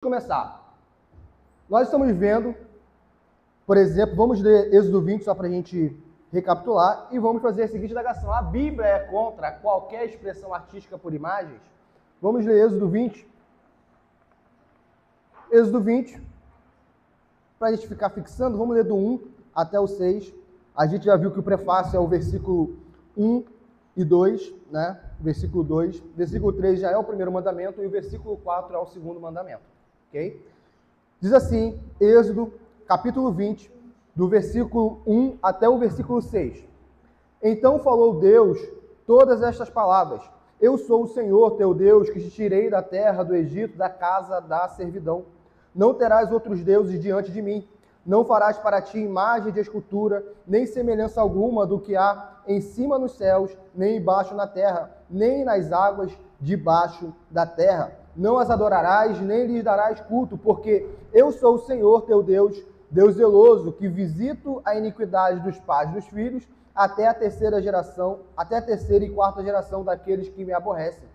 Começar. Nós estamos vendo, por exemplo, vamos ler Êxodo 20 só para a gente recapitular e vamos fazer a seguinte indagação. A Bíblia é contra qualquer expressão artística por imagens? Vamos ler Êxodo 20. Êxodo 20, para a gente ficar fixando, vamos ler do 1 até o 6. A gente já viu que o prefácio é o versículo 1 e 2, né? Versículo 2. Versículo 3 já é o primeiro mandamento e o versículo 4 é o segundo mandamento. Okay? Diz assim, Êxodo, capítulo 20, do versículo 1 até o versículo 6. Então falou Deus todas estas palavras. Eu sou o Senhor teu Deus, que te tirei da terra do Egito, da casa da servidão. Não terás outros deuses diante de mim. Não farás para ti imagem de escultura, nem semelhança alguma do que há em cima nos céus, nem embaixo na terra, nem nas águas debaixo da terra. Não as adorarás, nem lhes darás culto, porque eu sou o Senhor teu Deus, Deus zeloso, que visito a iniquidade dos pais e dos filhos, até a terceira e quarta geração daqueles que me aborrecem.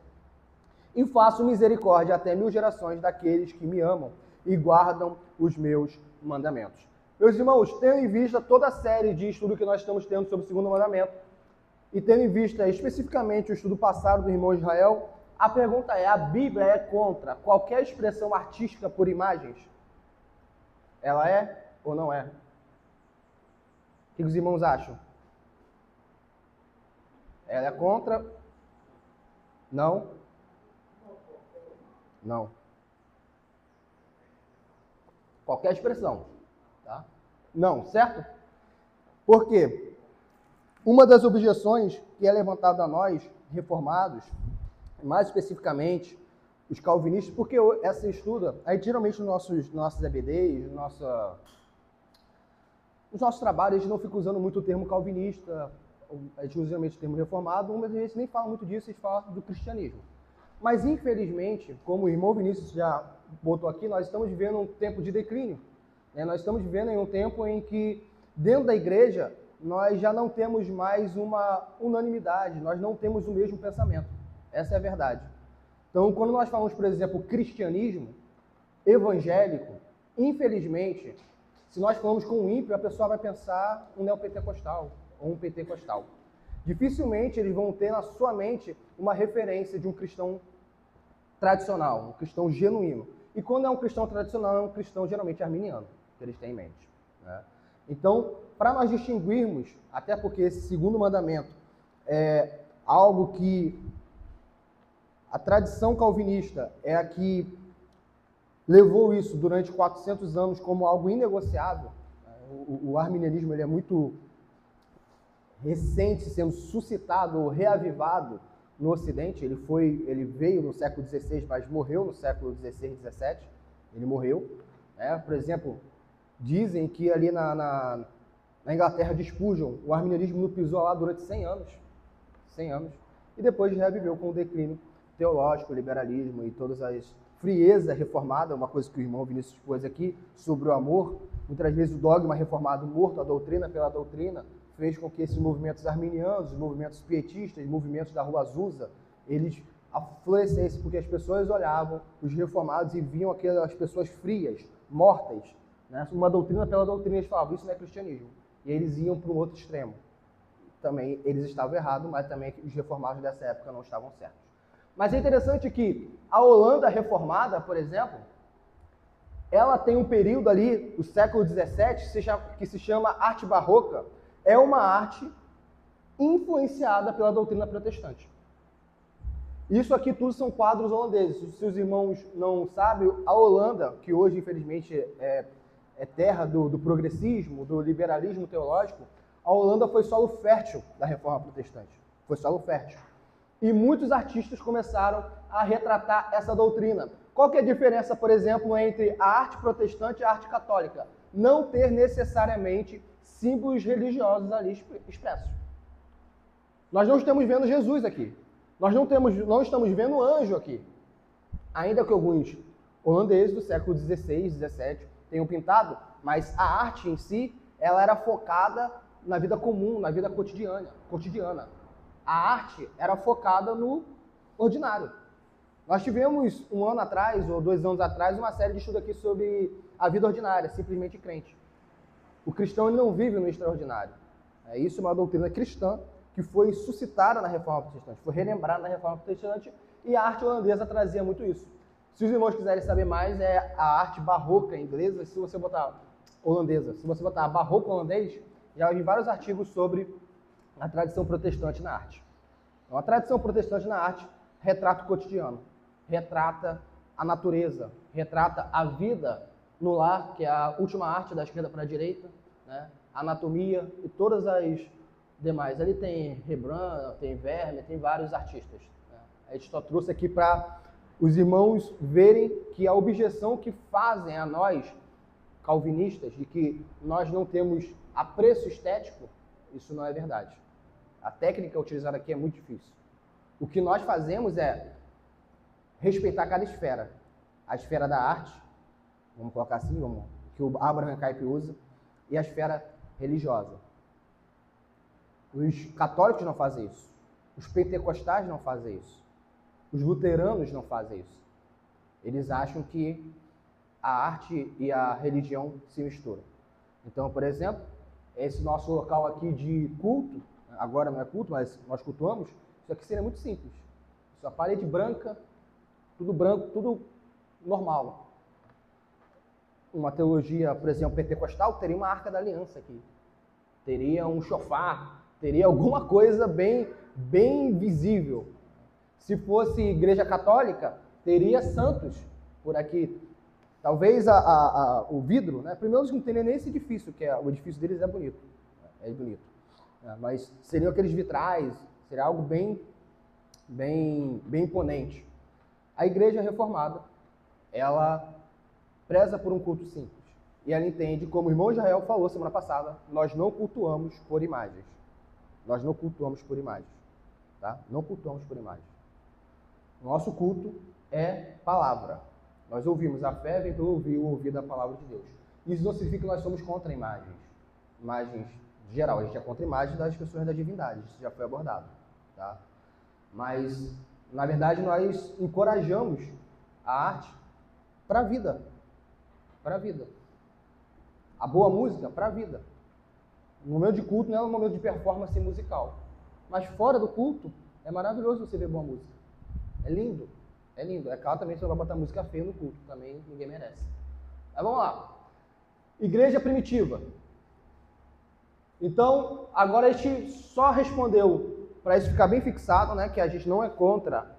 E faço misericórdia até 1000 gerações daqueles que me amam e guardam os meus mandamentos. Meus irmãos, tendo em vista toda a série de estudo que nós estamos tendo sobre o segundo mandamento, e tendo em vista especificamente o estudo passado do irmão Israel, a pergunta é, a Bíblia é contra qualquer expressão artística por imagens? Ela é ou não é? O que os irmãos acham? Ela é contra? Não? Não. Qualquer expressão. Tá? Não, certo? Por quê? Uma das objeções que é levantada a nós, reformados, mais especificamente os calvinistas, porque essa estuda, aí geralmente nos nossos EBDs, nos nossos trabalhos, a gente não fica usando muito o termo calvinista, a gente usa geralmente o termo reformado, mas a gente nem fala muito disso, a gente fala do cristianismo. Mas, infelizmente, como o irmão Vinícius já botou aqui, nós estamos vivendo um tempo de declínio. Né? Nós estamos vivendo em um tempo em que, dentro da igreja, nós já não temos mais uma unanimidade, nós não temos o mesmo pensamento. Essa é a verdade. Então, quando nós falamos, por exemplo, cristianismo evangélico, infelizmente, se nós falamos com um ímpio, a pessoa vai pensar um neopentecostal ou um pentecostal. Dificilmente eles vão ter na sua mente uma referência de um cristão tradicional, um cristão genuíno. E quando é um cristão tradicional, é um cristão geralmente arminiano, que eles têm em mente. Né? Então, para nós distinguirmos, até porque esse segundo mandamento é algo que a tradição calvinista é a que levou isso durante 400 anos como algo inegociável. O arminianismo ele é muito recente, sendo suscitado ou reavivado no Ocidente. Ele veio no século XVI, mas morreu no século XVI e XVII. Ele morreu. Por exemplo, dizem que ali na Inglaterra de Spurgeon, o arminianismo não pisou lá durante 100 anos. 100 anos. E depois reaviveu com o declínio teológico, o liberalismo e todas as frieza reformada, uma coisa que o irmão Vinícius pôs aqui, sobre o amor. Muitas vezes o dogma reformado morto, a doutrina pela doutrina, fez com que esses movimentos arminianos, os movimentos pietistas, os movimentos da Rua Azusa, eles florescessem, porque as pessoas olhavam os reformados e viam aquelas pessoas frias, mortas, né? Uma doutrina pela doutrina, eles falavam, isso não é cristianismo. E eles iam para um outro extremo. Também eles estavam errados, mas também os reformados dessa época não estavam certos. Mas é interessante que a Holanda reformada, por exemplo, ela tem um período ali, do século XVII, que se chama arte barroca. É uma arte influenciada pela doutrina protestante. Isso aqui tudo são quadros holandeses. Se os irmãos não sabem, a Holanda, que hoje, infelizmente, é terra do progressismo, do liberalismo teológico, a Holanda foi solo fértil da reforma protestante. Foi solo fértil. E muitos artistas começaram a retratar essa doutrina. Qual que é a diferença, por exemplo, entre a arte protestante e a arte católica? Não ter necessariamente símbolos religiosos ali expressos. Nós não estamos vendo Jesus aqui. Nós não estamos vendo anjo aqui. Ainda que alguns holandeses do século XVI, XVII tenham pintado, mas a arte em si, ela era focada na vida comum, na vida cotidiana. A arte era focada no ordinário. Nós tivemos 1 ano atrás, ou 2 anos atrás, uma série de estudo aqui sobre a vida ordinária, simplesmente crente. O cristão ele não vive no extraordinário. Isso é uma doutrina cristã que foi suscitada na Reforma Protestante, foi relembrada na Reforma Protestante, e a arte holandesa trazia muito isso. Se os irmãos quiserem saber mais, é a arte barroca inglesa, se você botar holandesa, se você botar barroco holandês, já vi vários artigos sobre a tradição protestante na arte. Então, a tradição protestante na arte retrata o cotidiano, retrata a natureza, retrata a vida no lar, que é a última arte da esquerda para a direita, né? A anatomia e todas as demais. Ali tem Rembrandt, tem Vermeer, tem vários artistas. Né? A gente só trouxe aqui para os irmãos verem que a objeção que fazem a nós, calvinistas, de que nós não temos apreço estético, isso não é verdade. A técnica utilizada aqui é muito difícil. O que nós fazemos é respeitar cada esfera. A esfera da arte, vamos colocar assim, que o Abraham Kuyper usa, e a esfera religiosa. Os católicos não fazem isso. Os pentecostais não fazem isso. Os luteranos não fazem isso. Eles acham que a arte e a religião se misturam. Então, por exemplo, esse nosso local aqui de culto, agora não é culto, mas nós cultuamos, isso aqui seria muito simples. Isso é parede branca, tudo normal. Uma teologia, por exemplo, pentecostal, teria uma arca da aliança aqui. Teria um chofar, teria alguma coisa bem visível. Se fosse igreja católica, teria santos por aqui. Talvez o vidro, né? Primeiro não teria nem esse edifício, que o edifício deles é bonito. É bonito. Mas seriam aqueles vitrais, seria algo bem imponente. A igreja reformada, ela preza por um culto simples. E ela entende, como o irmão Israel falou semana passada, nós não cultuamos por imagens. Nós não cultuamos por imagens. Tá? Não cultuamos por imagens. Nosso culto é palavra. Nós ouvimos, a fé vem pelo ouvir da palavra de Deus. Isso não significa que nós somos contra imagens. Imagens geral, a gente é contra imagens das pessoas da divindade. Isso já foi abordado. Tá? Mas, na verdade, nós encorajamos a arte para a vida. Para a vida. A boa música para a vida. O momento de culto não é um momento de performance musical. Mas fora do culto, é maravilhoso você ver boa música. É lindo. É lindo. É claro também que você vai botar música feia no culto. Também ninguém merece. Mas vamos lá. Igreja primitiva. Então, agora a gente só respondeu, para isso ficar bem fixado, né, que a gente não é contra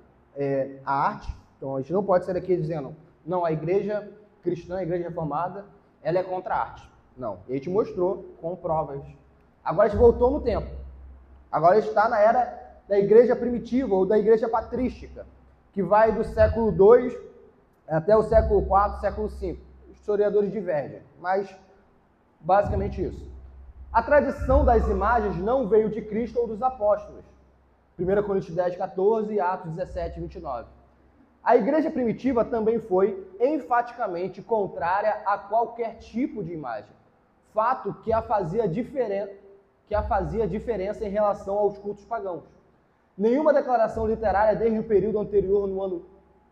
a arte. Então, a gente não pode sair daqui dizendo, não, a igreja cristã, a igreja reformada, ela é contra a arte. Não. E a gente mostrou com provas. Agora a gente voltou no tempo. Agora a gente está na era da igreja primitiva ou da igreja patrística, que vai do século II até o século IV, século V. Os historiadores divergem, mas basicamente isso. A tradição das imagens não veio de Cristo ou dos apóstolos. 1 Coríntios 10, 14 e Atos 17, 29. A igreja primitiva também foi enfaticamente contrária a qualquer tipo de imagem, fato que a fazia diferença em relação aos cultos pagãos. Nenhuma declaração literária desde o período anterior, no ano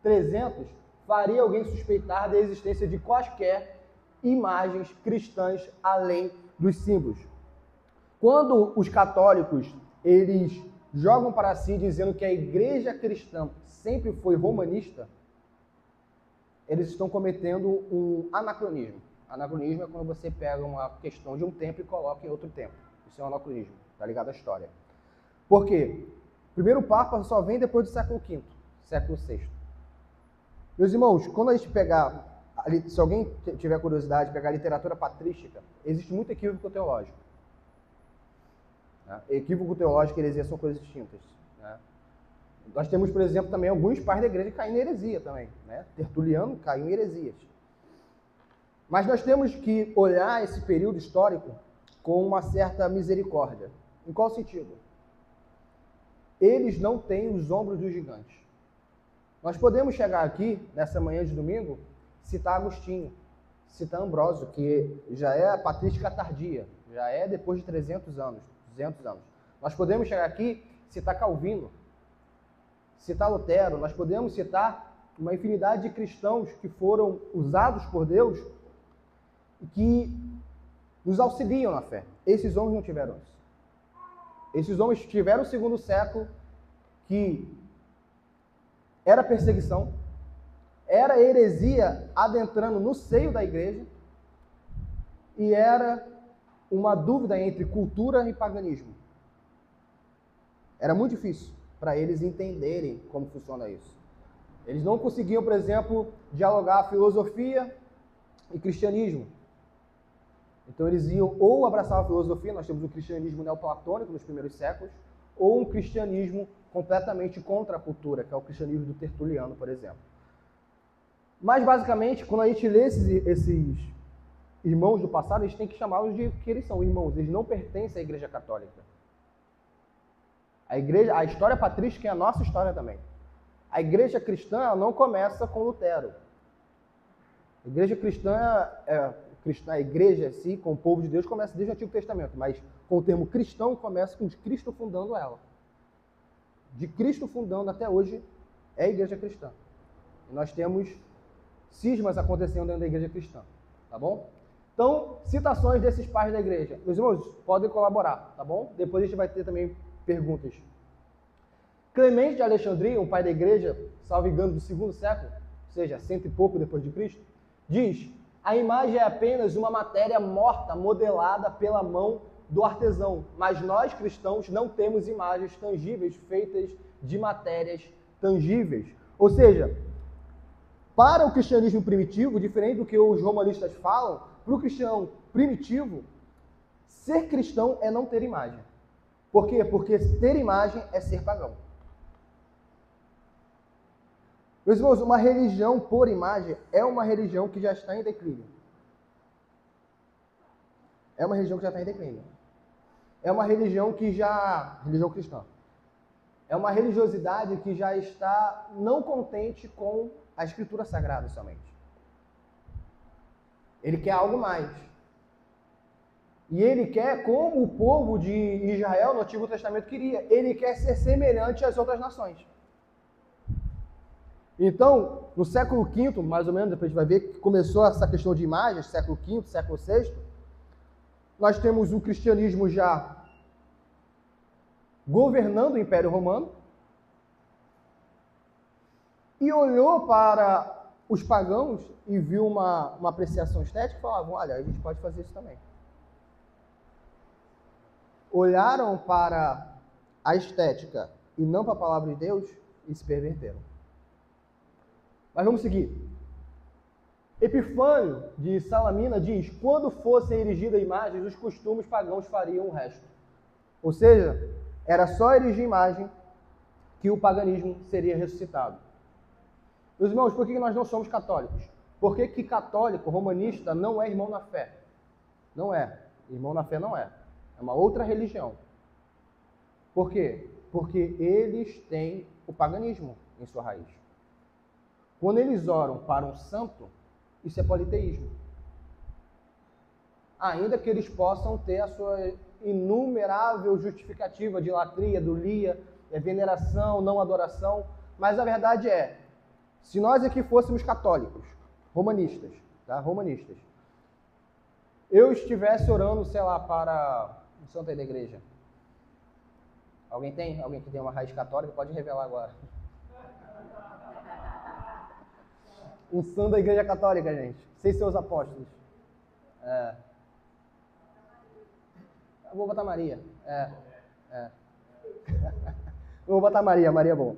300, faria alguém suspeitar da existência de quaisquer imagens cristãs além dos símbolos. Quando os católicos eles jogam para si dizendo que a igreja cristã sempre foi romanista, eles estão cometendo um anacronismo. Anacronismo é quando você pega uma questão de um tempo e coloca em outro tempo. Isso é um anacronismo, tá ligado à história. Por quê? O primeiro Papa só vem depois do século V, século VI. Meus irmãos, quando a gente pegar, se alguém tiver curiosidade, pegar a literatura patrística, existe muito equívoco teológico. Né? Equívoco teológico e heresia são coisas distintas. Né? Nós temos, por exemplo, também alguns pais da igreja que caem em heresia também. Né? Tertuliano caiu em heresias. Mas nós temos que olhar esse período histórico com uma certa misericórdia. Em qual sentido? Eles não têm os ombros dos gigantes. Nós podemos chegar aqui, nessa manhã de domingo, citar Agostinho, citar Ambrósio, que já é a patrística tardia, já é depois de 300 anos, 200 anos. Nós podemos chegar aqui, citar Calvino, citar Lutero, nós podemos citar uma infinidade de cristãos que foram usados por Deus e que nos auxiliam na fé. Esses homens não tiveram isso. Esses homens tiveram o segundo século, que era perseguição, era heresia adentrando no seio da igreja, e era uma dúvida entre cultura e paganismo. Era muito difícil para eles entenderem como funciona isso. Eles não conseguiam, por exemplo, dialogar filosofia e cristianismo. Então eles iam ou abraçar a filosofia, nós temos um cristianismo neoplatônico nos primeiros séculos, ou um cristianismo completamente contra a cultura, que é o cristianismo do Tertuliano, por exemplo. Mas basicamente, quando a gente lê esses irmãos do passado, a gente tem que chamá-los de que eles são irmãos, eles não pertencem à Igreja Católica. A história patrística é a nossa história também. A igreja cristã ela não começa com Lutero. A igreja cristã, a igreja assim, com o povo de Deus, começa desde o Antigo Testamento, mas com o termo cristão começa com Cristo fundando ela. De Cristo fundando até hoje é a igreja cristã. E nós temos cismas acontecendo dentro da igreja cristã, tá bom? Então, citações desses pais da igreja. Meus irmãos, podem colaborar, tá bom? Depois a gente vai ter também perguntas. Clemente de Alexandria, um pai da igreja, salvo engano, do segundo século, ou seja, 100 e pouco depois de Cristo, diz: a imagem é apenas uma matéria morta, modelada pela mão do artesão, mas nós cristãos não temos imagens tangíveis feitas de matérias tangíveis. Ou seja, para o cristianismo primitivo, diferente do que os romanistas falam, para o cristão primitivo, ser cristão é não ter imagem. Por quê? Porque ter imagem é ser pagão. Meus irmãos, uma religião por imagem é uma religião que já está em declínio. É uma religião que já está em declínio. É uma religião religião cristã. É uma religiosidade que já está não contente com a Escritura Sagrada somente. Ele quer algo mais. E ele quer, como o povo de Israel no Antigo Testamento queria, ele quer ser semelhante às outras nações. Então, no século V, mais ou menos, depois a gente vai ver que começou essa questão de imagens, século V, século VI, nós temos o cristianismo já governando o Império Romano e olhou para os pagãos e viu uma apreciação estética e falavam: olha, a gente pode fazer isso também. Olharam para a estética e não para a palavra de Deus e se perverteram. Mas vamos seguir. Epifânio de Salamina diz: quando fossem erigidas imagens, os costumes pagãos fariam o resto. Ou seja, era só erigir imagem que o paganismo seria ressuscitado. Meus irmãos, por que nós não somos católicos? Por que católico, romanista, não é irmão na fé? Não é. Irmão na fé não é. É uma outra religião. Por quê? Porque eles têm o paganismo em sua raiz. Quando eles oram para um santo, isso é politeísmo. Ainda que eles possam ter a sua inumerável justificativa de latria, dulia, veneração, não adoração, mas a verdade é, se nós aqui fôssemos católicos, romanistas, tá? Romanistas, eu estivesse orando, sei lá, para um santo aí da igreja. Alguém tem? Alguém que tem uma raiz católica? Pode revelar agora. Um santo da igreja católica, gente. Sem seus apóstolos. Eu vou botar Maria. Eu vou botar Maria. Maria é bom.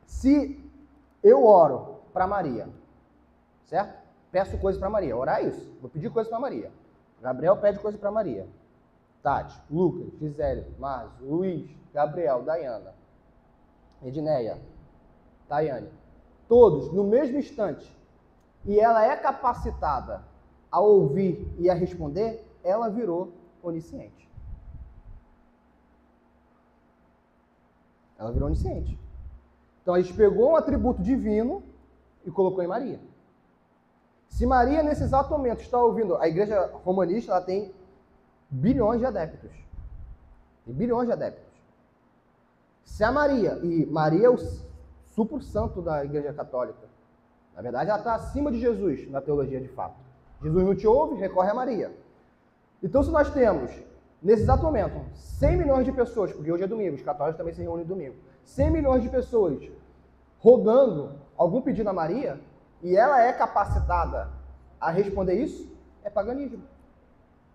Se eu oro para Maria, certo? Peço coisas para Maria. Orar é isso. Vou pedir coisas para Maria. Gabriel pede coisas para Maria. Tati, Lucas, Gisele, Márcio, Luiz, Gabriel, Dayana, Edneia, Tayane. Todos no mesmo instante. E ela é capacitada a ouvir e a responder, ela virou onisciente. Ela virou onisciente. Então a gente pegou um atributo divino e colocou em Maria. Se Maria, nesse exato momento, está ouvindo, a igreja romanista ela tem bilhões de adeptos. Tem bilhões de adeptos. Se a Maria, e Maria é o supro santo da Igreja Católica. Na verdade, ela está acima de Jesus na teologia de fato. Jesus não te ouve, recorre a Maria. Então, se nós temos, nesse exato momento, 100 milhões de pessoas, porque hoje é domingo, os católicos também se reúnem domingo, 100 milhões de pessoas rogando algum pedido a Maria, e ela é capacitada a responder isso, é paganismo.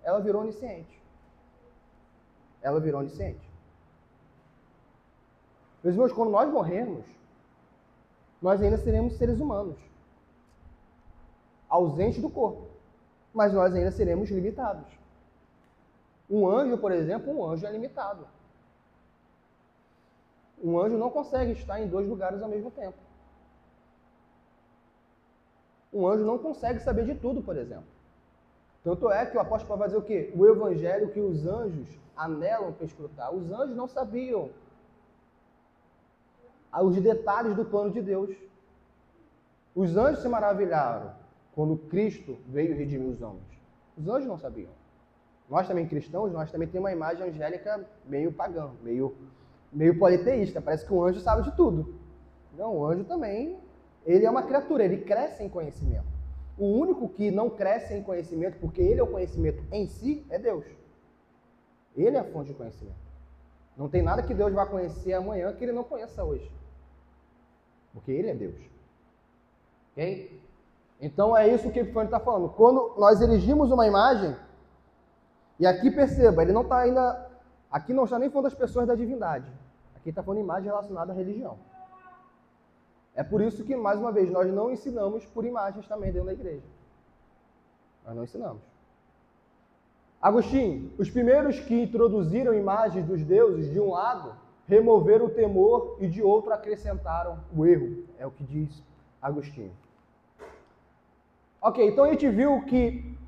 Ela virou onisciente. Ela virou onisciente. Meus irmãos, quando nós morrermos, nós ainda seremos seres humanos, ausentes do corpo, mas nós ainda seremos limitados. Um anjo, por exemplo, um anjo é limitado. Um anjo não consegue estar em 2 lugares ao mesmo tempo. Um anjo não consegue saber de tudo, por exemplo. Tanto é que o apóstolo Paulo vai dizer o quê? O evangelho que os anjos anelam para escrutar. Os anjos não sabiam os detalhes do plano de Deus. Os anjos se maravilharam quando Cristo veio redimir os homens. Os anjos não sabiam. Nós também cristãos, nós também temos uma imagem angélica meio pagã, meio politeísta. Parece que um anjo sabe de tudo. Não, o anjo também, ele é uma criatura, ele cresce em conhecimento. O único que não cresce em conhecimento, porque ele é o conhecimento em si, é Deus. Ele é a fonte de conhecimento. Não tem nada que Deus vá conhecer amanhã que ele não conheça hoje. Porque ele é Deus. Ok? Então é isso que o Epifânio está falando. Quando nós erigimos uma imagem, e aqui perceba, ele não está ainda... Aqui não está nem falando das pessoas da divindade. Aqui está falando de imagem relacionada à religião. É por isso que, mais uma vez, nós não ensinamos por imagens também dentro da igreja. Nós não ensinamos. Agostinho, os primeiros que introduziram imagens dos deuses, de um lado, removeram o temor e de outro acrescentaram o erro. É o que diz Agostinho. Ok, então a gente viu que,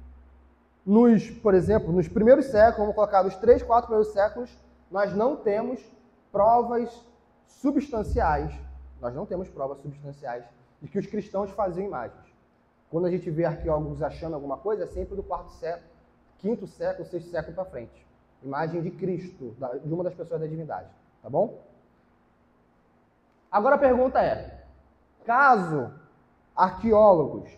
por exemplo, nos primeiros séculos, vamos colocar nos 3, 4 primeiros séculos, nós não temos provas substanciais. Nós não temos provas substanciais de que os cristãos faziam imagens. Quando a gente vê arqueólogos achando alguma coisa, é sempre do 4º século, 5º século, 6º século para frente. Imagem de Cristo, de uma das pessoas da divindade. Tá bom? Agora a pergunta é, caso arqueólogos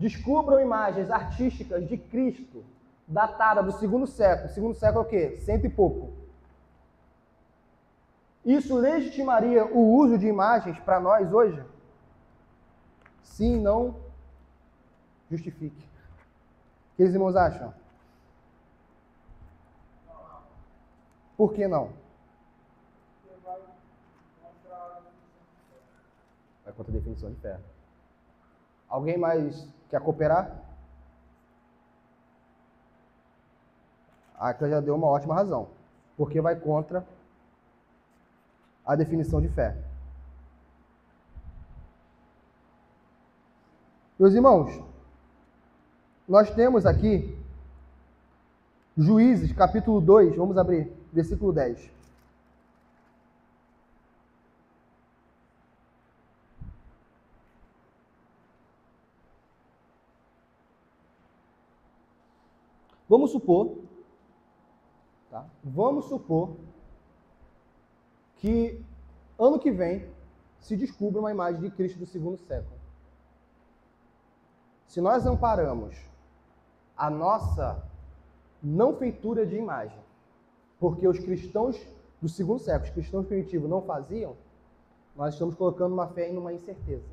descubram imagens artísticas de Cristo datada do 2º século, 2º século é o quê? 100 e pouco. Isso legitimaria o uso de imagens para nós hoje? Sim, não, justifique. O que os irmãos acham? Por que não? Vai contra a definição de fé. Alguém mais quer cooperar? A Acla já deu uma ótima razão. Porque vai contra a definição de fé. Meus irmãos, nós temos aqui Juízes, capítulo 2, vamos abrir, versículo 10. Vamos supor, tá? Vamos supor que ano que vem se descubra uma imagem de Cristo do 2º século. Se nós amparamos a nossa não feitura de imagem, porque os cristãos do 2º século, os cristãos primitivos não faziam, nós estamos colocando uma fé em uma incerteza.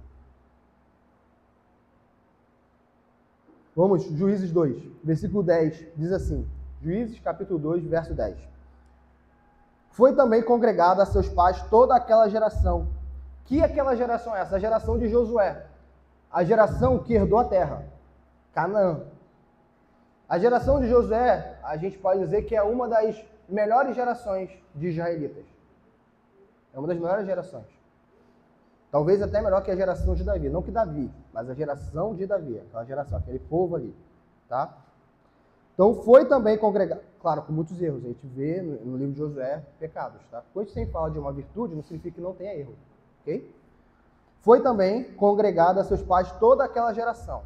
Vamos, Juízes 2, versículo 10, diz assim, Juízes capítulo 2, verso 10. Foi também congregada a seus pais toda aquela geração. Que aquela geração é essa? A geração de Josué. A geração que herdou a terra. Canaã. A geração de Josué, a gente pode dizer que é uma das melhores gerações de israelitas. É uma das melhores gerações. Talvez até melhor que a geração de Davi. Não que Davi, mas a geração de Davi. Aquela geração, aquele povo ali. Tá? Então foi também congregado, claro, com muitos erros. A gente vê no livro de Josué pecados. Tá? Quando a gente sempre fala de uma virtude, não significa que não tenha erro. Ok? Foi também congregada a seus pais toda aquela geração.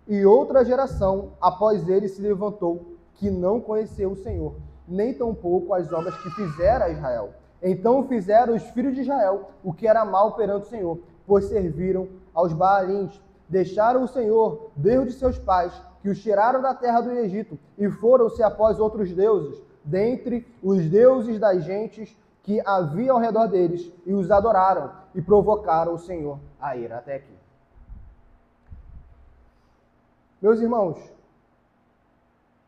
E outra geração, após ele, se levantou, que não conheceu o Senhor, nem tampouco as obras que fizera a Israel. Então fizeram os filhos de Israel o que era mal perante o Senhor, pois serviram aos Baalins. Deixaram o Senhor, Deus de seus pais, que os tiraram da terra do Egito, e foram-se após outros deuses, dentre os deuses das gentes que havia ao redor deles, e os adoraram, e provocaram o Senhor a ira. Até aqui. Meus irmãos,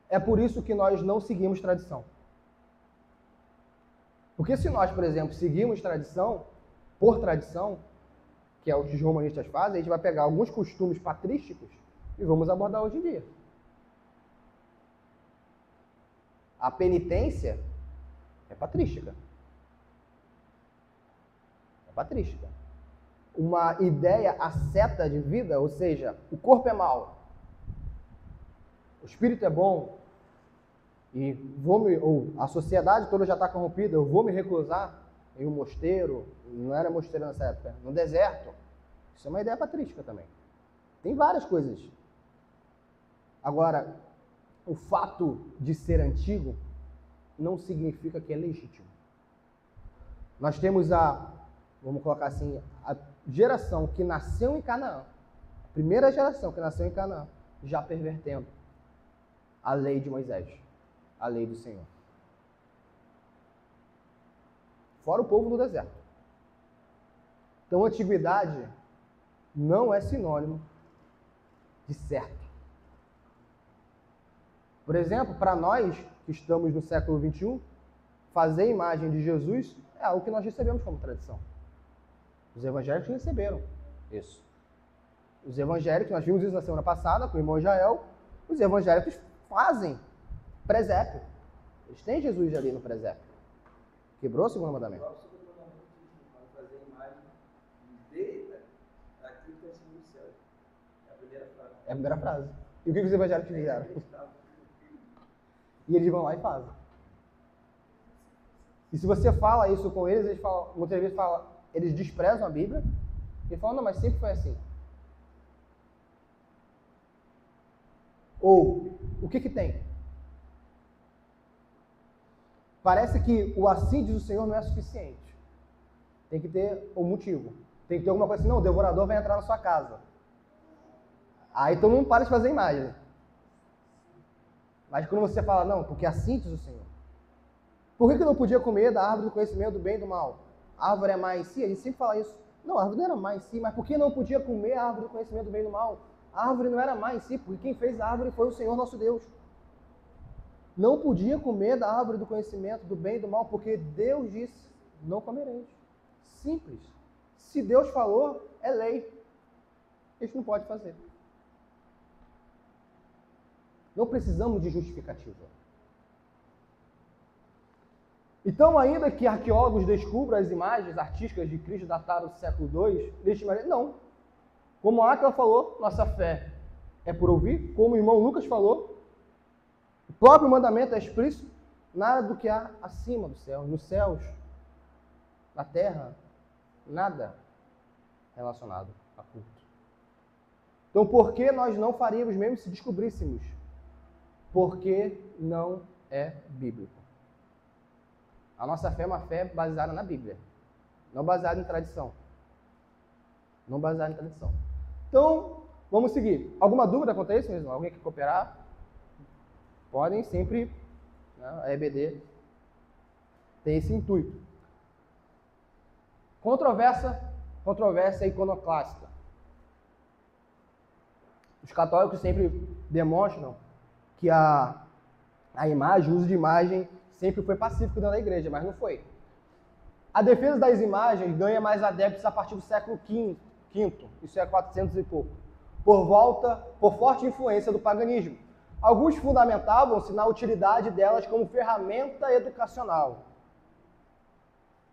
é por isso que nós não seguimos tradição. Porque se nós, por exemplo, seguimos tradição, por tradição, que é o que os romanistas fazem, a gente vai pegar alguns costumes patrísticos e vamos abordar hoje em dia. A penitência é patrística. É patrística. Uma ideia asceta de vida, ou seja, o corpo é mau, o espírito é bom, e ou a sociedade toda já está corrompida, eu vou me reclusar em um mosteiro, não era mosteiro nessa época, no deserto. Isso é uma ideia patrística também. Tem várias coisas. Agora, o fato de ser antigo não significa que é legítimo. Nós temos vamos colocar assim, a geração que nasceu em Canaã, a primeira geração que nasceu em Canaã, já pervertendo a lei de Moisés, a lei do Senhor. Fora o povo do deserto. Então, antiguidade não é sinônimo de certo. Por exemplo, para nós que estamos no século XXI, fazer a imagem de Jesus é algo que nós recebemos como tradição. Os evangélicos receberam isso. Os evangélicos, nós vimos isso na semana passada com o irmão Jael, os evangélicos fazem presépio. Eles têm Jesus ali no presépio. Quebrou o segundo mandamento. Fazer a imagem de aquilo que é acima do céu. É a primeira frase. É a primeira frase. E o que os evangélicos fizeram? E eles vão lá e fazem. E se você fala isso com eles, eles falam, muitas vezes falam, eles desprezam a Bíblia e falam, não, mas sempre foi assim. Ou, o que tem? Parece que o assim diz o Senhor não é suficiente. Tem que ter um motivo. Tem que ter alguma coisa assim, não, o devorador vai entrar na sua casa. Aí todo mundo para de fazer imagem. Mas quando você fala, não, porque assim diz o Senhor. Por que não podia comer da árvore do conhecimento do bem e do mal? A árvore é má em si? A gente sempre fala isso. Não, a árvore não era má em si, mas por que não podia comer a árvore do conhecimento do bem e do mal? A árvore não era má em si, porque quem fez a árvore foi o Senhor nosso Deus. Não podia comer da árvore do conhecimento do bem e do mal, porque Deus disse, não comereis. Simples. Se Deus falou, é lei. A gente não pode fazer. Não precisamos de justificativa. Então, ainda que arqueólogos descubram as imagens artísticas de Cristo datadas do século II, não. Como a Áquila falou, nossa fé é por ouvir. Como o irmão Lucas falou, o próprio mandamento é explícito. Nada do que há acima do céu, nos céus, na terra, nada relacionado a culto. Então, por que nós não faríamos mesmo se descobríssemos? Porque não é bíblico. A nossa fé é uma fé baseada na Bíblia, não baseada em tradição. Não baseada em tradição. Então, vamos seguir. Alguma dúvida quanto a isso mesmo? Alguém quer cooperar? Podem sempre, né? A EBD tem esse intuito. Controvérsia iconoclástica. Os católicos sempre demonstram que a imagem, o uso de imagem, sempre foi pacífico dentro da igreja, mas não foi. A defesa das imagens ganha mais adeptos a partir do século V, isso é 400 e pouco, por forte influência do paganismo. Alguns fundamentavam-se na utilidade delas como ferramenta educacional.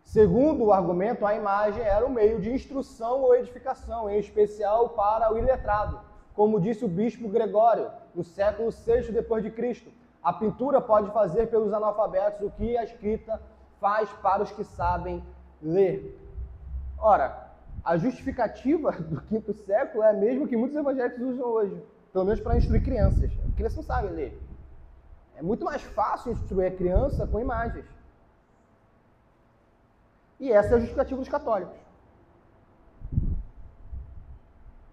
Segundo o argumento, a imagem era um meio de instrução ou edificação, em especial para o iletrado. Como disse o bispo Gregório, no século VI d.C., a pintura pode fazer pelos analfabetos o que a escrita faz para os que sabem ler. Ora, a justificativa do V século é a mesma que muitos evangélicos usam hoje, pelo menos para instruir crianças. Crianças não sabem ler. É muito mais fácil instruir a criança com imagens. E essa é a justificativa dos católicos.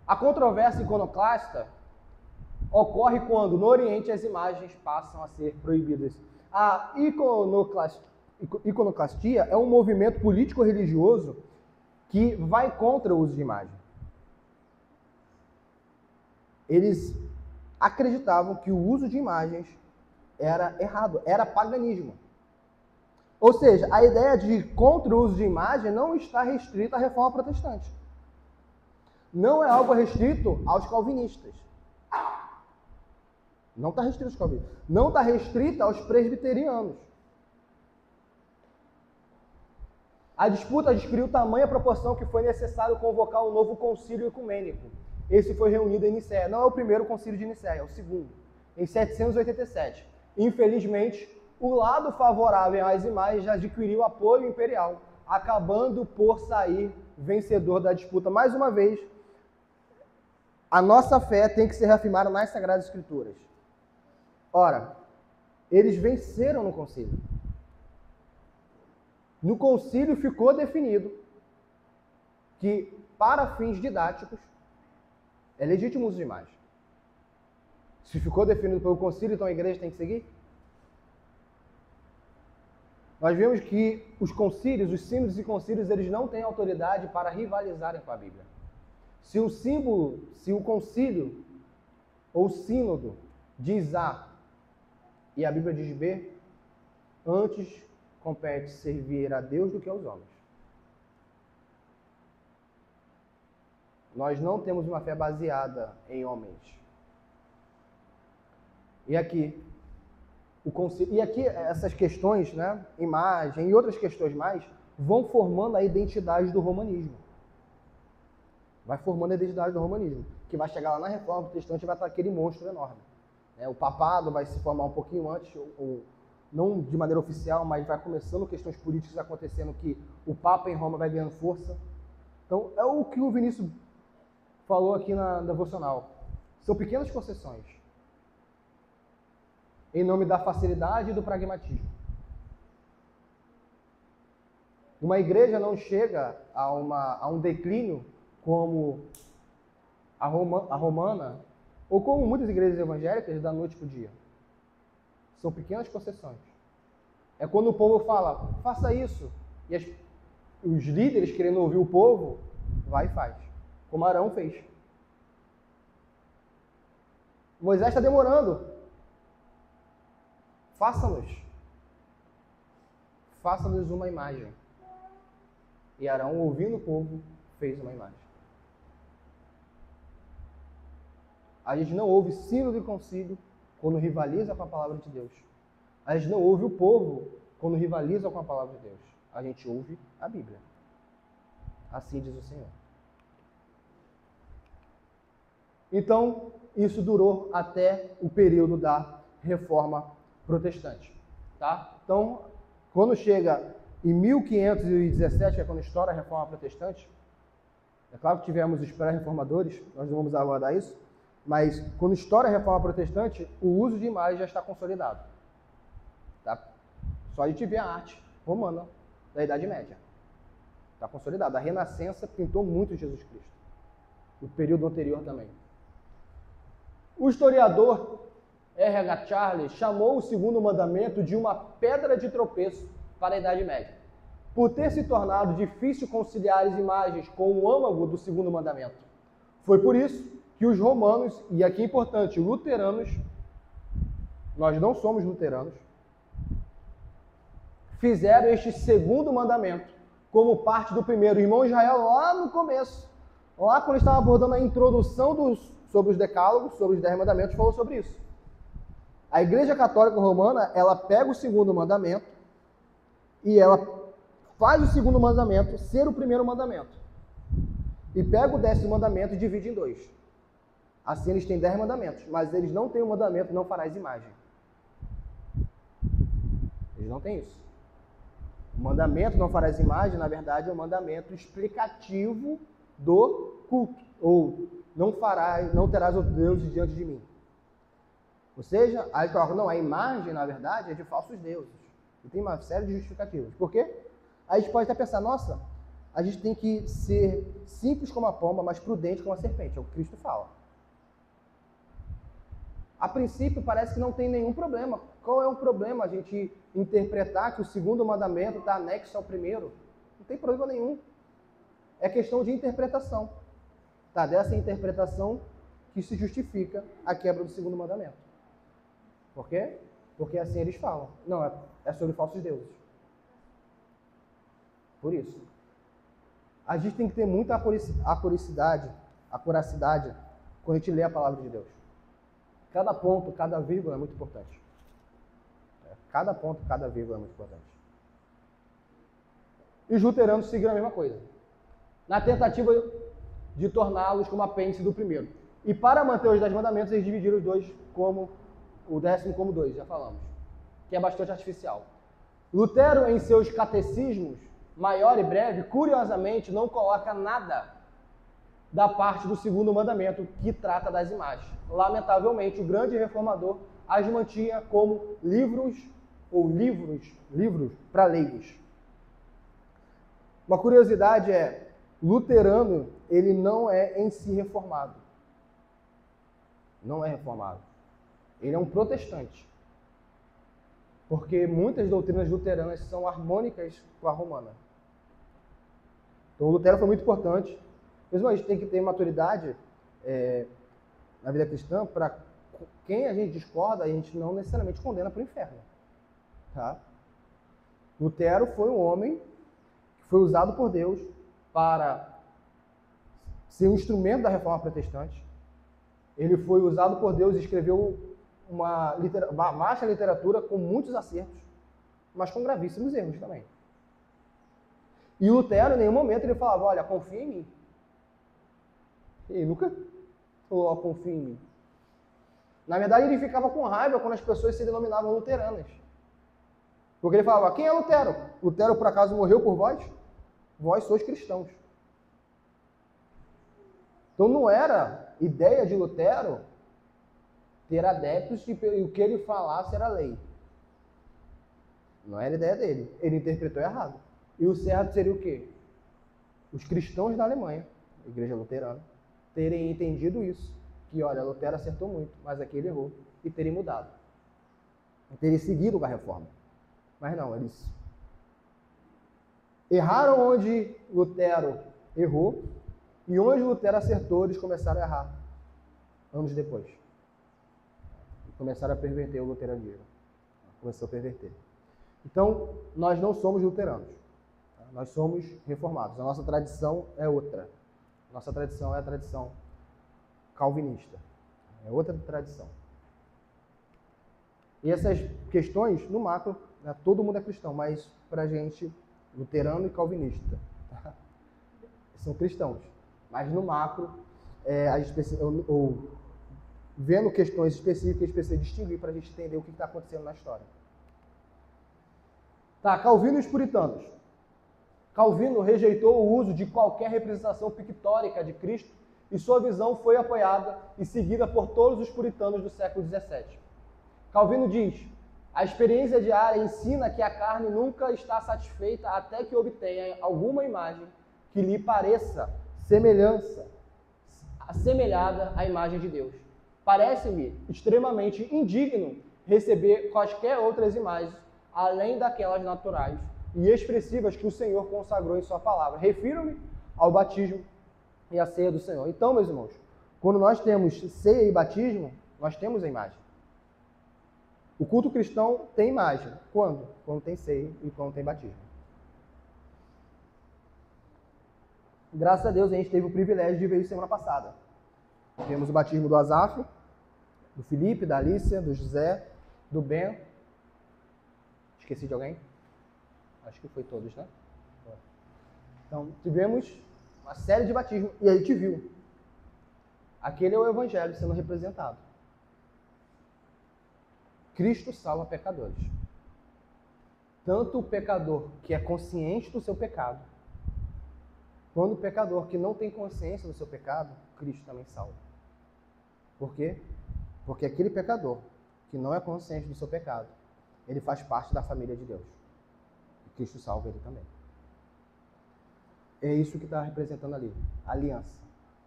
A controvérsia iconoclasta ocorre quando, no Oriente, as imagens passam a ser proibidas. A iconoclastia é um movimento político-religioso que vai contra o uso de imagem. Eles acreditavam que o uso de imagens era errado, era paganismo. Ou seja, a ideia de contra o uso de imagem não está restrita à reforma protestante. Não é algo restrito aos calvinistas. Não está restrito aos calvinistas. Não está restrita aos presbiterianos. A disputa adquiriu tamanha proporção que foi necessário convocar um novo concílio ecumênico. Esse foi reunido em Nicéia. Não é o primeiro concílio de Nicéia, é o segundo, em 787. Infelizmente, o lado favorável às imagens já adquiriu apoio imperial, acabando por sair vencedor da disputa. Mais uma vez, a nossa fé tem que ser reafirmada nas Sagradas Escrituras. Ora, eles venceram no concílio. No concílio ficou definido que, para fins didáticos, é legítimo o uso de imagem. Se ficou definido pelo concílio, então a igreja tem que seguir? Nós vemos que os concílios, os sínodos e concílios, eles não têm autoridade para rivalizarem com a Bíblia. Se o símbolo, se o concílio ou sínodo diz A e a Bíblia diz B, antes compete servir a Deus do que aos homens. Nós não temos uma fé baseada em homens. E aqui, essas questões, né, imagem e outras questões mais, vão formando a identidade do romanismo. Vai formando a identidade do romanismo, que vai chegar lá na Reforma Protestante e vai estar aquele monstro enorme. O papado vai se formar um pouquinho antes, ou não de maneira oficial, mas vai começando questões políticas acontecendo que o Papa em Roma vai ganhando força. Então, é o que o Vinícius falou aqui na devocional. São pequenas concessões em nome da facilidade e do pragmatismo. Uma igreja não chega a um declínio como a romana, ou como muitas igrejas evangélicas, da noite para o dia. São pequenas concessões. É quando o povo fala, faça isso, e os líderes, querendo ouvir o povo, vai e faz. Como Arão fez. Moisés está demorando. Faça-nos uma imagem. E Arão, ouvindo o povo, fez uma imagem. A gente não ouve sínodo e concílio quando rivaliza com a palavra de Deus. A gente não ouve o povo quando rivaliza com a palavra de Deus. A gente ouve a Bíblia. Assim diz o Senhor. Então, isso durou até o período da Reforma Protestante. Tá? Então, quando chega em 1517, que é quando estoura a Reforma Protestante, é claro que tivemos os pré-reformadores, nós não vamos abordar isso, mas quando estoura a Reforma Protestante, o uso de imagem já está consolidado. Tá? Só a gente vê a arte romana da Idade Média. Está consolidado. A Renascença pintou muito Jesus Cristo. O período anterior também. O historiador R.H. Charles chamou o segundo mandamento de uma pedra de tropeço para a Idade Média, por ter se tornado difícil conciliar as imagens com o âmago do segundo mandamento. Foi por isso que os romanos, e aqui é importante, luteranos, nós não somos luteranos, fizeram este segundo mandamento como parte do primeiro. O irmão Israel, lá no começo, lá quando estava abordando a introdução sobre os decálogos, sobre os 10 mandamentos, falou sobre isso. A Igreja Católica Romana, ela pega o segundo mandamento e ela faz o segundo mandamento ser o primeiro mandamento. E pega o 10º mandamento e divide em 2. Assim eles têm 10 mandamentos, mas eles não têm o mandamento, não farás imagem. Eles não têm isso. O mandamento, não farás imagem, na verdade é um mandamento explicativo do culto. Ou não terás outro Deus diante de mim. Ou seja, a imagem, na verdade, é de falsos deuses. E tem uma série de justificativas. Por quê? Aí a gente pode até pensar, nossa, a gente tem que ser simples como a pomba, mas prudente como a serpente. É o que Cristo fala. A princípio parece que não tem nenhum problema. Qual é o problema a gente interpretar que o segundo mandamento está anexo ao primeiro? Não tem problema nenhum. É questão de interpretação. Tá? Dessa interpretação que se justifica a quebra do segundo mandamento. Por quê? Porque assim eles falam. Não, é sobre falsos deuses. Por isso. A gente tem que ter muita acuracidade quando a gente lê a palavra de Deus. Cada ponto, cada vírgula é muito importante. Cada ponto, cada vírgula é muito importante. E os luteranos seguiram a mesma coisa. Na tentativa de torná-los como apêndice do primeiro. E para manter os 10 mandamentos, eles dividiram os dois como o 10º como 2, já falamos. Que é bastante artificial. Lutero, em seus catecismos, maior e breve, curiosamente, não coloca nada da parte do segundo mandamento que trata das imagens. Lamentavelmente, o grande reformador as mantinha como livros para leigos. Uma curiosidade é, luterano, ele não é em si reformado. Não é reformado. Ele é um protestante. Porque muitas doutrinas luteranas são harmônicas com a romana. Então, o Lutero foi muito importante. Mesmo a gente tem que ter maturidade na vida cristã para quem a gente discorda, a gente não necessariamente condena para o inferno. Tá? Lutero foi um homem que foi usado por Deus para ser um instrumento da reforma protestante. Ele foi usado por Deus e escreveu uma vasta literatura com muitos acertos, mas com gravíssimos erros também. E Lutero, em nenhum momento, ele falava, olha, confia em mim. Ele nunca falou, confia em mim. Na verdade, ele ficava com raiva quando as pessoas se denominavam luteranas. Porque ele falava, quem é Lutero? Lutero, por acaso, morreu por vós? Vós sois cristãos. Então, não era ideia de Lutero ter adeptos e o que ele falasse era lei. Não era ideia dele. Ele interpretou errado. E o certo seria o quê? Os cristãos da Alemanha, a igreja luterana, terem entendido isso. Que, olha, Lutero acertou muito, mas aqui ele errou. E terem mudado. E terem seguido a reforma. Mas não, eles erraram onde Lutero errou. E onde Lutero acertou, eles começaram a errar. Anos depois. Começaram a perverter o luteranismo. Começou a perverter. Então, nós não somos luteranos. Nós somos reformados. A nossa tradição é outra. Nossa tradição é a tradição calvinista. É outra tradição. E essas questões, no macro, né, todo mundo é cristão, mas para a gente, luterano e calvinista, tá? São cristãos. Mas no macro, vendo questões específicas, a gente precisa distinguir para a gente entender o que está acontecendo na história. Tá, Calvino e os puritanos. Calvino rejeitou o uso de qualquer representação pictórica de Cristo e sua visão foi apoiada e seguida por todos os puritanos do século XVII. Calvino diz, a experiência diária ensina que a carne nunca está satisfeita até que obtenha alguma imagem que lhe pareça assemelhada à imagem de Deus. Parece-me extremamente indigno receber quaisquer outras imagens, além daquelas naturais e expressivas que o Senhor consagrou em sua palavra. Refiro-me ao batismo e à ceia do Senhor. Então, meus irmãos, quando nós temos ceia e batismo, nós temos a imagem. O culto cristão tem imagem. Quando? Quando tem ceia e quando tem batismo. Graças a Deus, a gente teve o privilégio de ver isso semana passada. Temos o batismo do Azaf, do Felipe, da Alicia, do José, do Ben. Esqueci de alguém? Acho que foi todos, né? Então, tivemos uma série de batismos e a gente viu. Aquele é o evangelho sendo representado. Cristo salva pecadores. Tanto o pecador que é consciente do seu pecado, quanto o pecador que não tem consciência do seu pecado, Cristo também salva. Por quê? Porque aquele pecador que não é consciente do seu pecado, ele faz parte da família de Deus. E Cristo salva ele também. É isso que está representando ali. Aliança.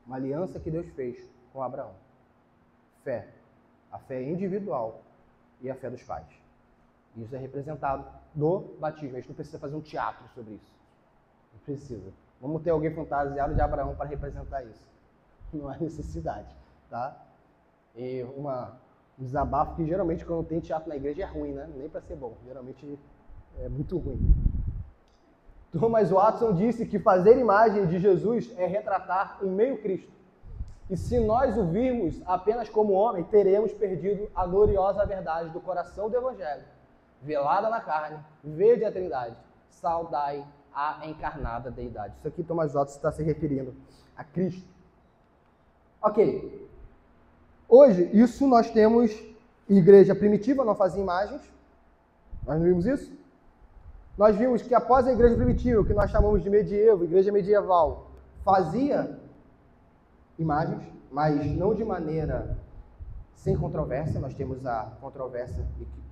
Uma aliança que Deus fez com Abraão. Fé. A fé individual e a fé dos pais. Isso é representado no batismo. A gente não precisa fazer um teatro sobre isso. Não precisa. Vamos ter alguém fantasiado de Abraão para representar isso. Não há necessidade, tá? E um desabafo que geralmente quando tem teatro na igreja é ruim, né? Nem para ser bom. Geralmente é muito ruim. Thomas Watson disse que fazer imagem de Jesus é retratar um meio Cristo. E se nós o virmos apenas como homem, teremos perdido a gloriosa verdade do coração do Evangelho, velada na carne, verde a Trindade, saudai a encarnada deidade. Isso aqui Thomas Watson está se referindo a Cristo. Ok. Hoje, isso nós temos igreja primitiva, não fazia imagens. Nós não vimos isso? Nós vimos que após a igreja primitiva, o que nós chamamos de medievo, igreja medieval, fazia imagens, mas não de maneira sem controvérsia. Nós temos a controvérsia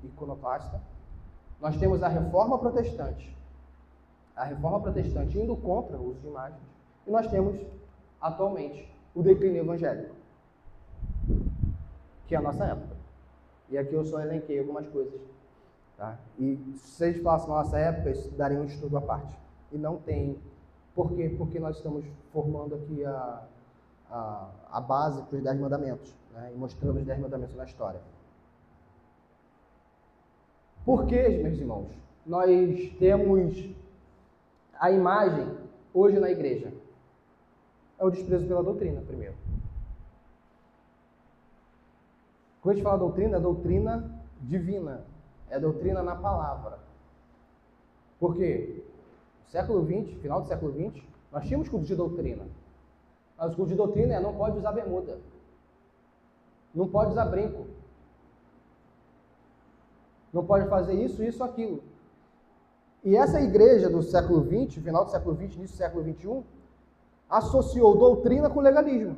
iconoclasta. Nós temos a reforma protestante. A reforma protestante indo contra o uso de imagens. E nós temos, atualmente, o declínio evangélico, que é a nossa época. E aqui eu só elenquei algumas coisas. Tá? E se vocês falassem na nossa época, isso daria um estudo à parte. E não tem. Por quê? Porque nós estamos formando aqui a base para os 10 mandamentos, né? E mostrando os 10 mandamentos na história. Por que, meus irmãos, nós temos a imagem hoje na igreja? É o desprezo pela doutrina, primeiro. Quando a gente fala doutrina, é doutrina divina. É doutrina na palavra. Por quê? No século XX, final do século XX, nós tínhamos culto de doutrina. Mas o culto de doutrina é não pode usar bermuda. Não pode usar brinco. Não pode fazer isso, isso, aquilo. E essa igreja do século XX, final do século XX, início do século XXI, associou doutrina com legalismo.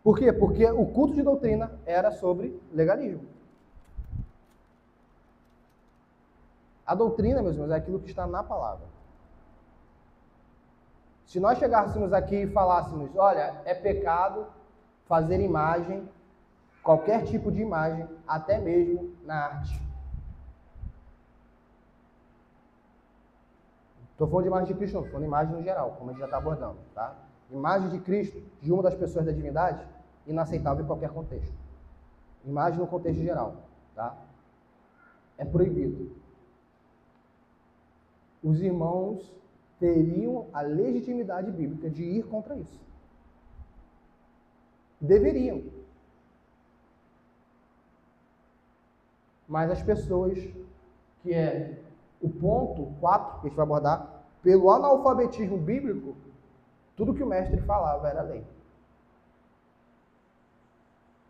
Por quê? Porque o culto de doutrina era sobre legalismo. A doutrina, meus irmãos, é aquilo que está na palavra. Se nós chegássemos aqui e falássemos, olha, é pecado fazer imagem, qualquer tipo de imagem, até mesmo na arte. Estou falando de imagem de Cristo, não, estou falando de imagem no geral, como a gente já está abordando, tá? Imagem de Cristo, de uma das pessoas da divindade, inaceitável em qualquer contexto. Imagem no contexto geral, tá? É proibido. Os irmãos teriam a legitimidade bíblica de ir contra isso. Deveriam. Mas as pessoas, que é o ponto 4 que a gente vai abordar, pelo analfabetismo bíblico, tudo que o mestre falava era lei.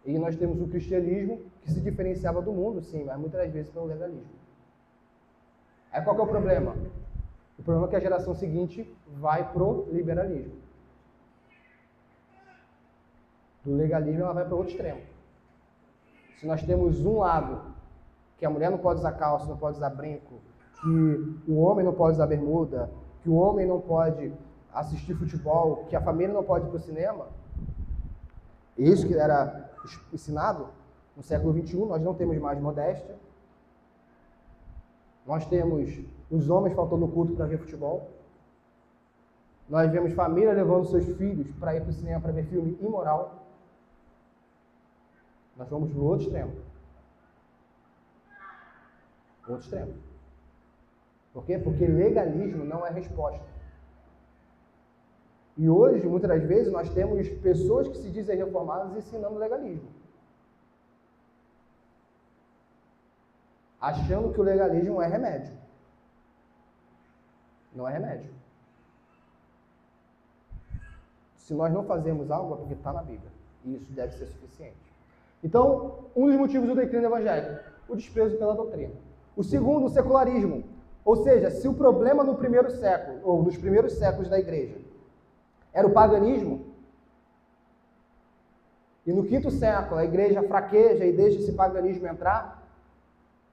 E nós temos o cristianismo que se diferenciava do mundo, sim, mas muitas vezes pelo legalismo. Aí qual que é o problema? O problema é que a geração seguinte vai pro liberalismo. Do legalismo ela vai para o outro extremo. Se nós temos um lado, que a mulher não pode usar calça, não pode usar brinco, que o homem não pode usar bermuda, que o homem não pode assistir futebol, que a família não pode ir para o cinema, isso que era ensinado no século XXI, nós não temos mais modéstia, nós temos os homens faltando no culto para ver futebol, nós vemos família levando seus filhos para ir para o cinema para ver filme imoral, nós vamos no outro extremo. Outro extremo. Por quê? Porque legalismo não é resposta. E hoje, muitas das vezes, nós temos pessoas que se dizem reformadas ensinando legalismo. Achando que o legalismo é remédio. Não é remédio. Se nós não fazemos algo, é porque está na Bíblia. E isso deve ser suficiente. Então, um dos motivos do declínio evangélico, o desprezo pela doutrina. O segundo, o secularismo. Ou seja, se o problema no primeiro século, ou nos primeiros séculos da igreja, era o paganismo, e no quinto século a igreja fraqueja e deixa esse paganismo entrar,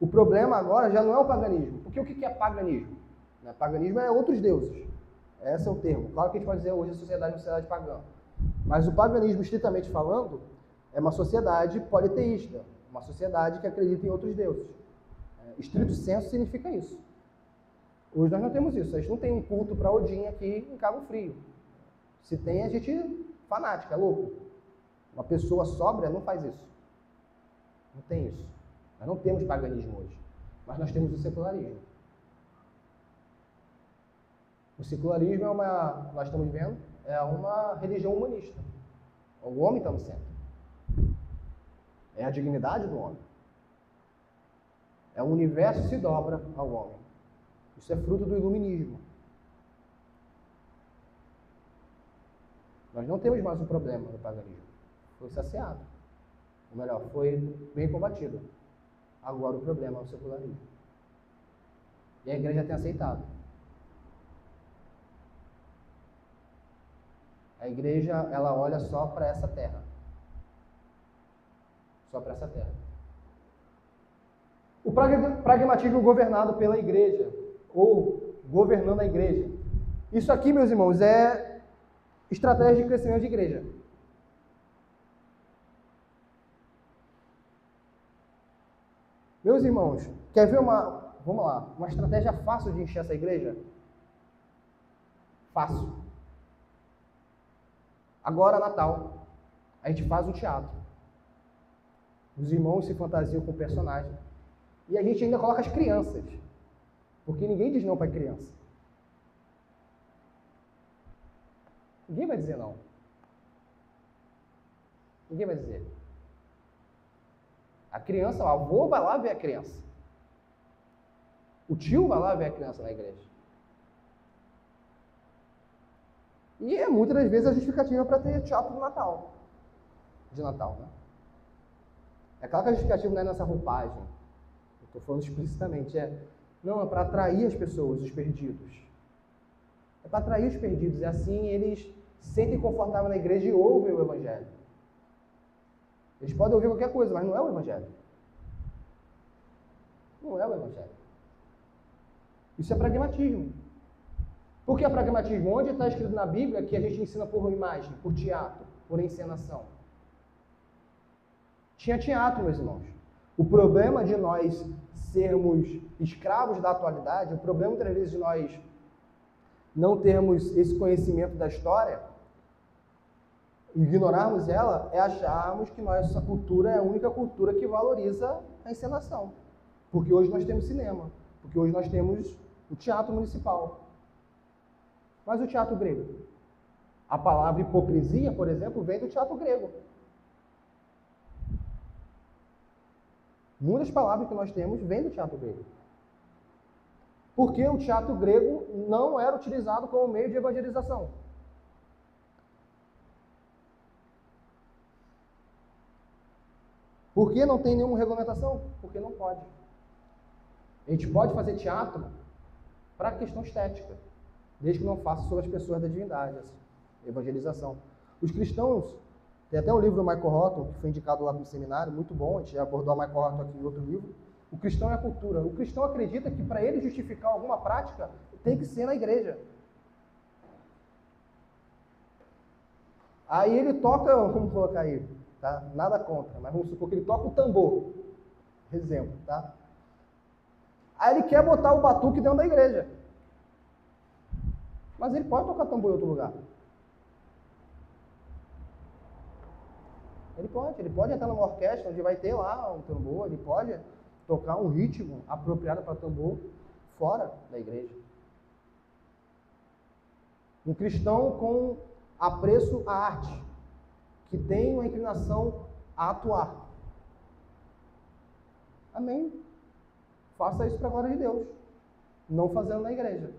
o problema agora já não é o paganismo. Porque o que é paganismo? Né? Paganismo é outros deuses. Esse é o termo. Claro que a gente pode dizer hoje a sociedade é uma sociedade pagã. Mas o paganismo, estritamente falando, é uma sociedade politeísta. Uma sociedade que acredita em outros deuses. Estrito senso significa isso. Hoje nós não temos isso. A gente não tem um culto para Odin aqui em Cabo Frio. Se tem, a gente é fanático, é louco. Uma pessoa sóbria não faz isso. Não tem isso. Nós não temos paganismo hoje. Mas nós temos o secularismo. O secularismo nós estamos vendo, é uma religião humanista. O homem está no centro. É a dignidade do homem. É o universo se dobra ao homem. Isso é fruto do iluminismo. Nós não temos mais um problema no paganismo. Foi saciado. Ou melhor, foi bem combatido. Agora o problema é o secularismo. E a igreja tem aceitado. A igreja, ela olha só para essa terra. Só para essa terra. O pragmatismo governado pela igreja, ou governando a igreja. Isso aqui, meus irmãos, é estratégia de crescimento de igreja. Meus irmãos, quer ver uma estratégia fácil de encher essa igreja? Fácil. Agora, Natal, a gente faz um teatro. Os irmãos se fantasiam com o personagem. E a gente ainda coloca as crianças. Porque ninguém diz não para criança. Ninguém vai dizer não. Ninguém vai dizer. A criança, o avô vai lá ver a criança. O tio vai lá ver a criança na igreja. E é muitas das vezes a justificativa para ter teatro de Natal. Né? É claro que a justificativa não é nessa roupagem. Eu estou falando explicitamente. Não, é para atrair as pessoas, os perdidos. É para atrair os perdidos. E assim eles se sentem confortáveis na igreja e ouvem o Evangelho. Eles podem ouvir qualquer coisa, mas não é o Evangelho. Não é o Evangelho. Isso é pragmatismo. Por que é pragmatismo? Onde está escrito na Bíblia que a gente ensina por imagem, por teatro, por encenação? Tinha teatro, meus irmãos. O problema de nós sermos escravos da atualidade, o problema muitas vezes de nós não termos esse conhecimento da história, ignorarmos ela, é acharmos que nossa cultura é a única cultura que valoriza a encenação. Porque hoje nós temos cinema, porque hoje nós temos o teatro municipal. Mas o teatro grego? A palavra hipocrisia, por exemplo, vem do teatro grego. Muitas palavras que nós temos vêm do teatro grego. Porque o teatro grego não era utilizado como meio de evangelização. Por que não tem nenhuma regulamentação? Porque não pode. A gente pode fazer teatro para questão estética, desde que não faça sobre as pessoas da divindade, assim, evangelização. Os cristãos, tem até um livro do Michael Horton, que foi indicado lá no seminário, muito bom, a gente já abordou o Michael Horton aqui em outro livro. O cristão é a cultura. O cristão acredita que para ele justificar alguma prática, tem que ser na igreja. Aí ele toca, vamos colocar aí, tá? Nada contra, mas vamos supor que ele toca o tambor. Exemplo, tá? Aí ele quer botar o batuque dentro da igreja. Mas ele pode tocar tambor em outro lugar. Ele pode entrar numa orquestra onde vai ter lá um tambor, ele pode tocar um ritmo apropriado para tambor fora da igreja. Um cristão com apreço à arte, que tem uma inclinação a atuar. Amém? Faça isso para a glória de Deus, não fazendo na igreja.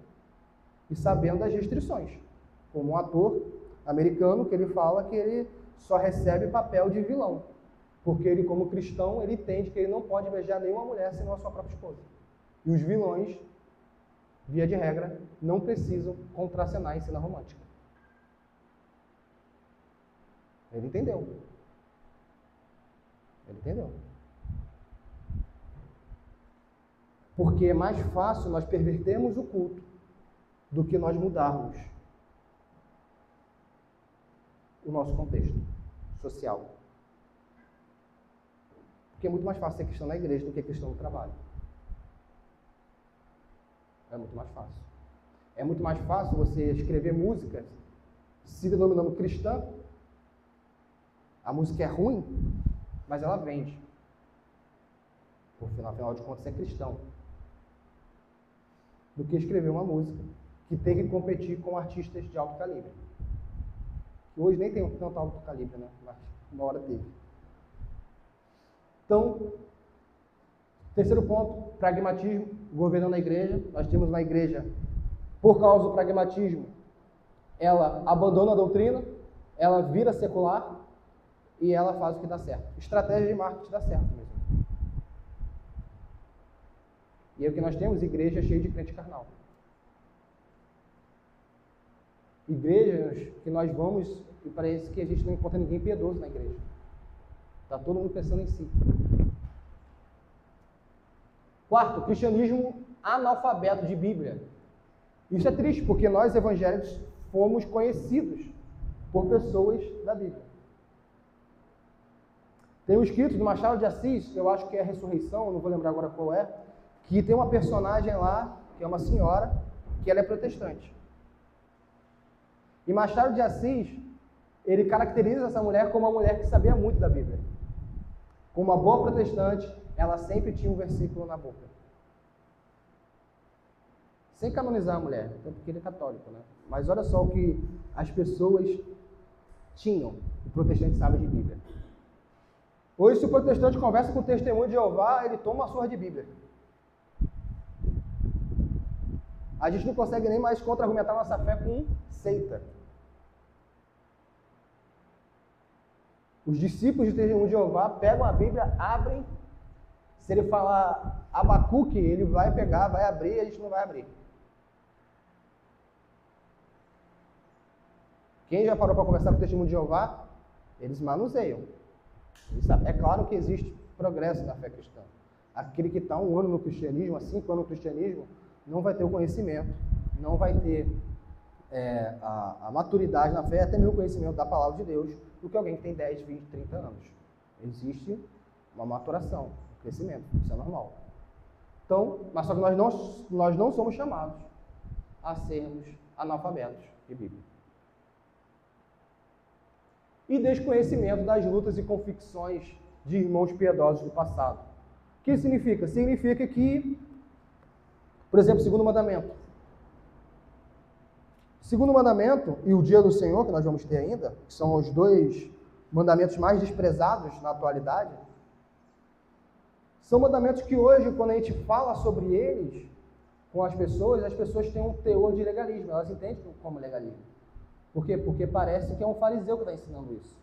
E sabendo das restrições. Como um ator americano que ele fala que ele só recebe papel de vilão. Porque ele, como cristão, ele entende que ele não pode beijar nenhuma mulher senão a sua própria esposa. E os vilões, via de regra, não precisam contracenar em cena romântica. Ele entendeu. Ele entendeu. Porque é mais fácil nós pervertermos o culto do que nós mudarmos o nosso contexto social. Porque é muito mais fácil ser cristão na igreja do que cristão no trabalho. É muito mais fácil. É muito mais fácil você escrever músicas se denominando cristã. A música é ruim, mas ela vende. Porque, afinal de contas, é cristão. Do que escrever uma música que tem que competir com artistas de alto calibre. Que hoje nem tem tanto alto calibre, né? Mas uma hora teve. Então, terceiro ponto, pragmatismo, governando a igreja. Nós temos uma igreja, por causa do pragmatismo, ela abandona a doutrina, ela vira secular e ela faz o que dá certo. Estratégia de marketing dá certo mesmo. E é o que nós temos, igreja cheia de crente carnal. Igrejas que nós vamos e parece que a gente não encontra ninguém piedoso na igreja. Está todo mundo pensando em si. Quarto, cristianismo analfabeto de Bíblia. Isso é triste, porque nós evangélicos fomos conhecidos por pessoas da Bíblia. Tem um escrito do Machado de Assis, eu acho que é a Ressurreição, não vou lembrar agora qual é, que tem uma personagem lá, que é uma senhora, que ela é protestante. E Machado de Assis, ele caracteriza essa mulher como uma mulher que sabia muito da Bíblia. Como uma boa protestante, ela sempre tinha um versículo na boca. Sem canonizar a mulher, até porque ele é católico, né? Mas olha só o que as pessoas tinham. O protestante sabe de Bíblia. Hoje, se o protestante conversa com o testemunho de Jeová, ele toma uma surra de Bíblia. A gente não consegue nem mais contra-argumentar nossa fé com seita. Os discípulos de testemunho de Jeová pegam a Bíblia, abrem. Se ele falar Abacuque, ele vai pegar, vai abrir, e a gente não vai abrir. Quem já parou para conversar com o testemunho de Jeová, eles manuseiam. É claro que existe progresso na fé cristã. Aquele que está 1 ano no cristianismo, há 5 anos no cristianismo, não vai ter o conhecimento, não vai ter a maturidade na fé, até mesmo o conhecimento da palavra de Deus, do que alguém que tem 10, 20, 30 anos. Existe uma maturação, um crescimento, isso é normal. Então, mas só que nós não somos chamados a sermos analfabetos de Bíblia. E desconhecimento das lutas e convicções de irmãos piedosos do passado. O que significa? Significa que, por exemplo, segundo mandamento. Segundo mandamento e o dia do Senhor, que nós vamos ter ainda, que são os dois mandamentos mais desprezados na atualidade, são mandamentos que hoje, quando a gente fala sobre eles com as pessoas têm um teor de legalismo, elas entendem como legalismo. Por quê? Porque parece que é um fariseu que está ensinando isso.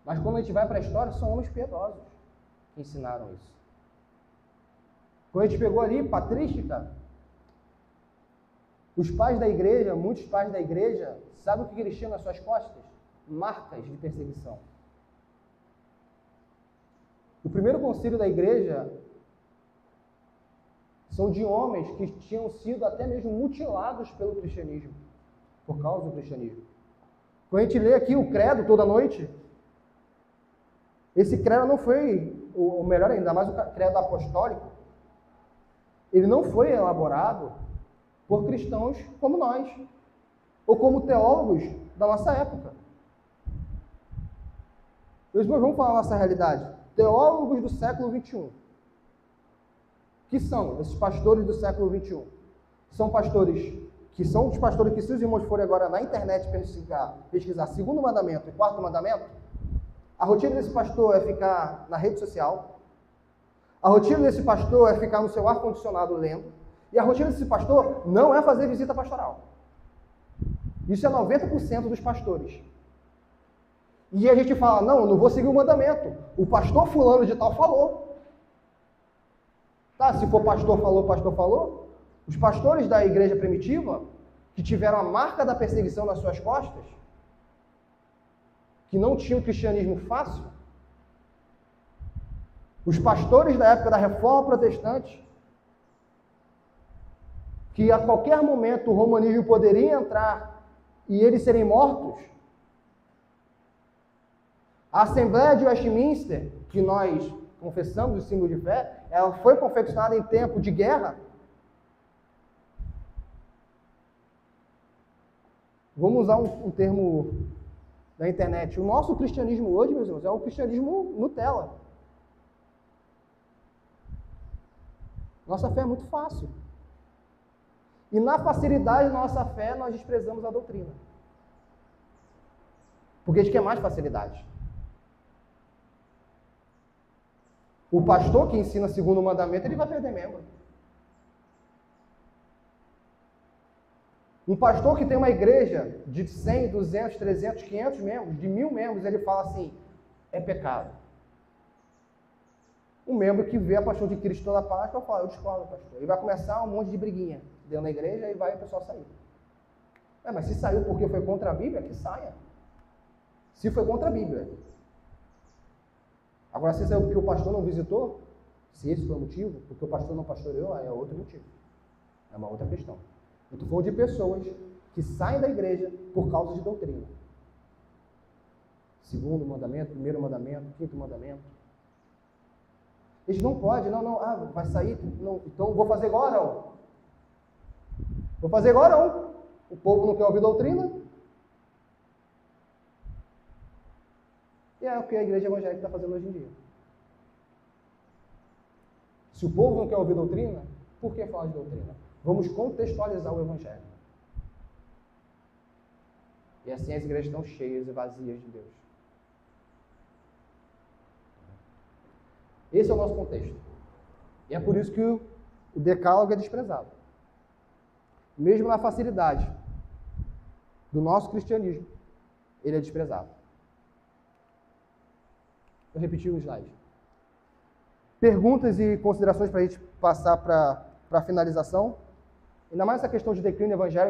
Mas quando a gente vai para a história, são homens piedosos que ensinaram isso. Quando a gente pegou ali, patrística, os pais da igreja, muitos pais da igreja, sabe o que eles tinham nas suas costas? Marcas de perseguição. O primeiro concílio da igreja são de homens que tinham sido até mesmo mutilados pelo cristianismo, por causa do cristianismo. Quando a gente lê aqui o credo toda noite, esse credo não foi, ou melhor ainda, mais o credo apostólico, ele não foi elaborado por cristãos como nós, ou como teólogos da nossa época. Hoje nós vamos falar a nossa realidade. Teólogos do século XXI. Que são esses pastores do século XXI? São pastores que são os pastores que, se os irmãos forem agora na internet pesquisar segundo mandamento e quarto mandamento, a rotina desse pastor é ficar na rede social, a rotina desse pastor é ficar no seu ar-condicionado lendo, e a rotina desse pastor não é fazer visita pastoral. Isso é 90% dos pastores. E a gente fala, não, eu não vou seguir o mandamento. O pastor fulano de tal falou. Tá, se for pastor falou. Os pastores da igreja primitiva, que tiveram a marca da perseguição nas suas costas, que não tinham cristianismo fácil, os pastores da época da Reforma Protestante, que a qualquer momento o romanismo poderia entrar e eles serem mortos, a Assembleia de Westminster, que nós confessamos o símbolo de fé, ela foi confeccionada em tempo de guerra. Vamos usar um termo da internet. O nosso cristianismo hoje, meus irmãos, é um cristianismo Nutella. Nossa fé é muito fácil. E na facilidade da nossa fé, nós desprezamos a doutrina. Porque a gente quer mais facilidade. O pastor que ensina segundo o mandamento, ele vai perder membro. Um pastor que tem uma igreja de 100, 200, 300, 500 membros, de 1000 membros, ele fala assim, é pecado. Um membro que vê a paixão de Cristo toda a paz, vai falar, eu discordo, pastor. E vai começar um monte de briguinha dentro da igreja e vai o pessoal sair. Mas se saiu porque foi contra a Bíblia, que saia. Se foi contra a Bíblia. Agora, se saiu porque o pastor não visitou, se esse foi o motivo, porque o pastor não pastoreou, aí é outro motivo. É uma outra questão. Eu estou falando de pessoas que saem da igreja por causa de doutrina. Segundo mandamento, primeiro mandamento, quinto mandamento. Eles não podem, vai sair, não, então vou fazer igual Arão. Vou fazer igual Arão. O povo não quer ouvir doutrina. E é o que a igreja evangélica está fazendo hoje em dia. Se o povo não quer ouvir doutrina, por que falar de doutrina? Vamos contextualizar o evangelho. E assim as igrejas estão cheias e vazias de Deus. Esse é o nosso contexto. E é por isso que o decálogo é desprezado. Mesmo na facilidade do nosso cristianismo, ele é desprezado. Vou repetir o slide. Perguntas e considerações para a gente passar para a finalização. Ainda mais essa questão de declínio evangélico.